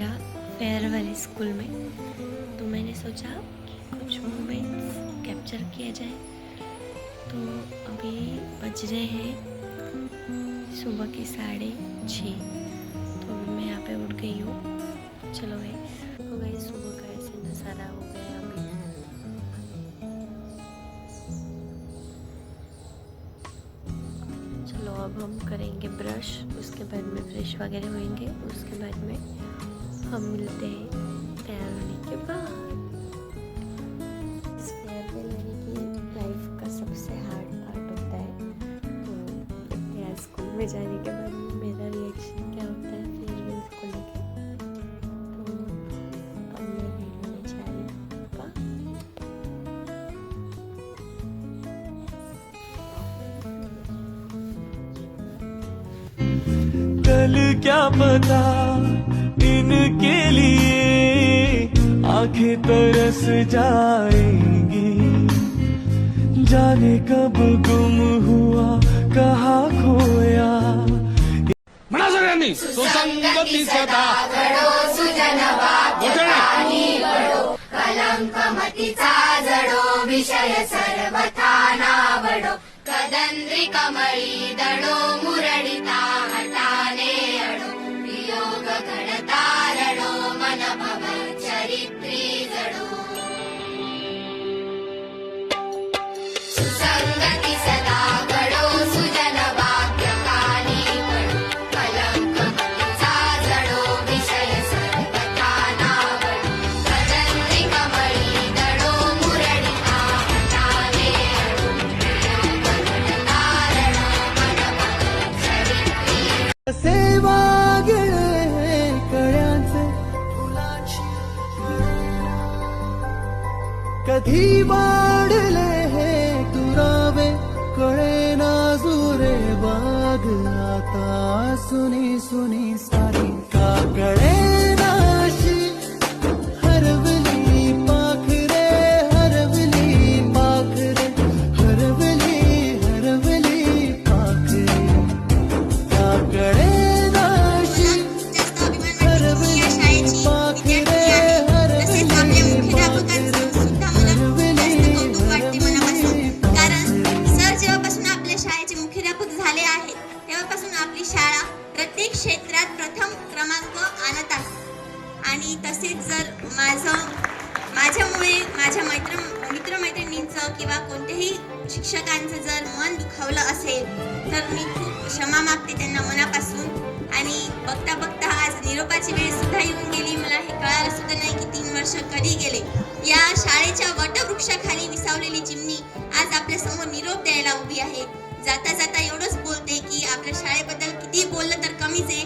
मेरा फेयरवेल है स्कूल में, तो मैंने सोचा कि कुछ मोमेंट्स कैप्चर किया जाए। तो अभी बज रहे हैं सुबह के 6:30, तो अभी मैं यहाँ पे उठ गई हूँ। चलो भाई सुबह का ऐसे नज़ारा हो गया अभी। चलो अब हम करेंगे ब्रश, उसके बाद में फ्रेश वगैरह होंगे, उसके बाद में हम मिलते हैं तैयार होने के बाद। इस फेयरवेल यानी कि लाइफ का सबसे हार्ड पार्ट होता है। तो यार स्कूल में जाने के बाद मेरा रिएक्शन क्या होता है फेयरवेल को लेकर, तो अब मैं रेडी होने जा रही हूँ। कल क्या पता इनके लिए आंखें तरस जाएंगी, जाने कब गुम हुआ कहाँ खोया। म्हणा सगळ्यांनी सुसंगती सदा घडो सुजन वाक्यकानी घडो कलंक मतीचा जडो विषय सर्वथा नावडो कदंद्री कमळी दडो मुरडिता हटाने अडो वियोग घडता रडो मन भव चरित्री जडो सुसंगती सदा घडो सुजन वाक्यकानी घडो कलंक मतीचा जडो विषय सर्वथा नावडो कदंद्री कमळी दडो मुरडिता हटाने अडो वियोग घडता रडो मन भव चरित्री कसे वागले कळ्यांचे फुलांची, कधी वाढले हे दुरावे कळे नाजुरे बाग, आता सुनी सुनी सारी का कळे नाशी हरवली पाखरे, हरवली पाखरे, हरवली हरवली पाखरे, का कळे नाशी जास्त अभिमान वाटतो की या शाळेची विद्यार्थी आहे. तसेच आपल्या मुख्याध्यापकांचं सुद्धा मला जास्त कौतुक वाटते मनापासून. कारण सर जेव्हापासून आपल्या शाळेचे मुख्याध्यापक झाले आहेत तेव्हापासून आपली शाळा प्रत्येक क्षेत्रात प्रथम क्रमांक आणत आहे. आणि तसेच जर माझ्यामुळे माझ्या मित्रमैत्रिणींचं किंवा कोणत्याही शिक्षकांचं जर मन दुखावलं असेल तर मी खूप क्षमा मागते त्यांना मनापासून. आणि बघता बघता आज निरोपाची वेळ सुद्धा येऊन गेली. मला हे कळालं सुद्धा नाही की 3 वर्ष कधी गेले. या शाळेच्या वटवृक्षाखाली विसावलेली चिमणी आज आपल्या समोर निरोप द्यायला उभी आहे. जाता जाता एवढंच बोलते की आपल्या शाळेबद्दल किती बोललं तर कमीच आहे.